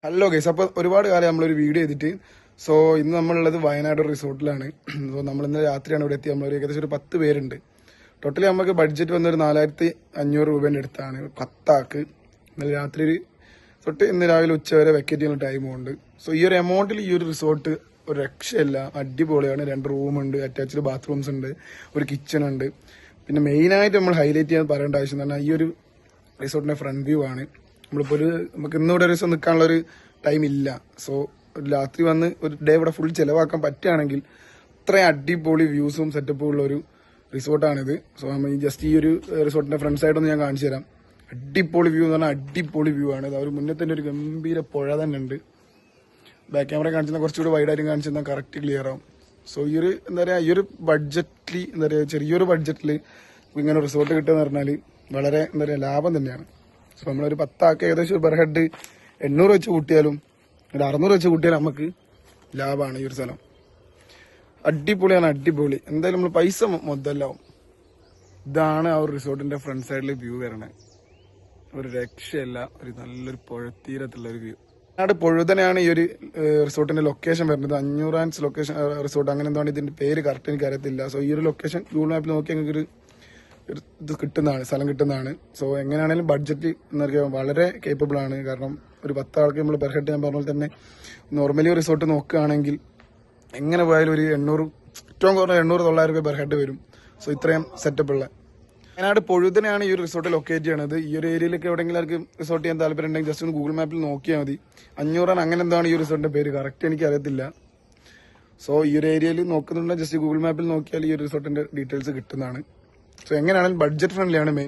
Hello guys, അപ്പോൾ ഒരുപാട് കാലം നമ്മളൊരു വീഡിയോ ചെയ്തിട്ട്. സോ ഇന്ന് നമ്മളുള്ളത് വയനാട് റിസോർട്ടിലാണ്. സോ നമ്മൾ ഇന്ന് രാത്രിയാണ് ഇവിടെ എത്തി. നമ്മളൊരു ഏകദേശം ഒരു 10 പേരുണ്ട്. ടോട്ടലി നമുക്ക് ബഡ്ജറ്റ് വന്നൊരു 4500 രൂപേൻ്റെ അടുത്താണ് 10 ആൾക്ക്. ഇന്നലെ രാത്രി തൊട്ട് ഇന്ന് രാവിലെ ഉച്ച വരെ വെക്കേറ്റ് ചെയ്യുന്ന ടൈമുണ്ട്. സോ ഈ ഒരു എമൗണ്ടിൽ ഈ ഒരു റിസോർട്ട് ഒരു രക്ഷയില്ല, അടിപൊളിയാണ്. 2 റൂമുണ്ട്, അറ്റാച്ച്ഡ് ബാത്റൂംസ് ഉണ്ട്, ഒരു കിച്ചൺ ഉണ്ട്. പിന്നെ മെയിനായിട്ട് നമ്മൾ ഹൈലൈറ്റ് ചെയ്യാൻ പറയേണ്ട ആവശ്യം എന്ന് പറഞ്ഞാൽ ഈ ഒരു റിസോർട്ടിന്റെ ഫ്രണ്ട് വ്യൂ ആണ്. നമ്മളിപ്പോൾ നമുക്ക് ഇന്നിവിടെ ഒരു ദിവസം നിൽക്കാനുള്ള ഒരു ടൈം ഇല്ല. സോ ഒരു രാത്രി വന്ന് ഒരു ഡേ ഇവിടെ ഫുൾ ചിലവാക്കാൻ പറ്റുകയാണെങ്കിൽ അത്രയും അടിപൊളി വ്യൂസും സെറ്റപ്പും ഉള്ള ഒരു റിസോർട്ടാണിത്. സോ നമ്മൾ ജസ്റ്റ് ഈ ഒരു റിസോർട്ടിന്റെ ഫ്രണ്ട് സൈഡൊന്ന് ഞാൻ കാണിച്ചു തരാം. അടിപൊളി വ്യൂ എന്ന് പറഞ്ഞാൽ അടിപൊളി വ്യൂ ആണ്. അത് മുന്നേ തന്നെ ഒരു ഗംഭീര പുഴ തന്നെ ഉണ്ട്. ബാക്ക് ക്യാമറ കാണിച്ചാൽ കുറച്ചുകൂടി വൈഡായിട്ട് കാണിച്ചു തന്നാൽ കറക്റ്റ് ക്ലിയർ ആവും. സോ ഈ ഒരു എന്താ പറയുക, ഈ ഒരു ബഡ്ജറ്റിൽ എന്താ പറയുക, ചെറിയൊരു ബഡ്ജറ്റിൽ ഇങ്ങനെ റിസോർട്ട് കിട്ടുക എന്ന് പറഞ്ഞാൽ വളരെ എന്താ പറയുക ലാഭം തന്നെയാണ്. സോ നമ്മളൊരു 10 ആൾക്ക് ഏകദേശം പെർ ഹെഡ് 800 വെച്ച് കൂട്ടിയാലും ഒരു 600 വെച്ച് കൂട്ടിയാലും നമുക്ക് ലാഭമാണ് ഈ ഒരു സ്ഥലം. അടിപൊളിയാണ്, അടിപൊളി. എന്തായാലും നമ്മൾ പൈസ മുതലാവും. ഇതാണ് ആ ഒരു റിസോർട്ടിന്റെ ഫ്രണ്ട് സൈഡിൽ വ്യൂ വരണേ. ഒരു രക്ഷയല്ല, ഒരു നല്ലൊരു പുഴത്തീരത്തുള്ള ഒരു വ്യൂ. വയനാട് പൊഴുതനെയാണ് ഈ ഒരു റിസോർട്ടിന്റെ ലൊക്കേഷൻ വരുന്നത്. 500 ആൻഡ്സ് ലൊക്കേഷൻ റിസോർട്ട്, അങ്ങനെ എന്താണ് ഇതിന്റെ പേര് കറക്റ്റ് എനിക്ക് അറിയത്തില്ല. സോ ഈ ഒരു ലൊക്കേഷൻ ഗൂഗിൾ മാപ്പിൽ നോക്കി ഞങ്ങൾക്ക് ഇത് കിട്ടുന്നതാണ്, സ്ഥലം കിട്ടുന്നതാണ്. സോ എങ്ങനെയാണെങ്കിലും ബഡ്ജറ്റ് എന്ന് പറയുക വളരെ കേപ്പബിൾ ആണ്. കാരണം ഒരു 10 ആൾക്ക് നമ്മൾ പെർ ഹെഡ് ഞാൻ പറഞ്ഞ പോലെ തന്നെ നോർമലി റിസോർട്ട് നോക്കുകയാണെങ്കിൽ എങ്ങനെ പോയാലും ഒരു 800, ഏറ്റവും കുറഞ്ഞ 800-900 രൂപ പെർ ഹെഡ് വരും. സോ ഇത്രയും സെറ്റപ്പ് ഉള്ള വയനാട് പൊഴുതനെയാണ് ഈ ഒരു റിസോർട്ട് ലൊക്കേറ്റ് ചെയ്യണത്. ഈ ഒരു ഏരിയയിലേക്ക് എവിടെയെങ്കിലും ആർക്ക് റിസോർട്ട് ചെയ്യാൻ താല്പര്യം ഉണ്ടെങ്കിൽ ജസ്റ്റ് ഒന്ന് ഗൂഗിൾ മാപ്പിൽ നോക്കിയാൽ മതി. 500 അങ്ങനെ എന്താണ് ഈ റിസോർട്ടിന്റെ പേര്, കറക്റ്റ് എനിക്ക് അറിയത്തില്ല. സോ ഈ ഒരു ഏരിയയിൽ നോക്കുന്നുണ്ടെങ്കിൽ ജസ്റ്റ് ഗൂഗിൾ മാപ്പിൽ നോക്കിയാൽ ഈ ഒരു റിസോർട്ടിന്റെ ഡീറ്റെയിൽസ് കിട്ടുന്നതാണ്. സോ എങ്ങനെയാണെങ്കിലും ബഡ്ജറ്റ് ഫ്രണ്ട്ലി ആണ് മെയിൻ.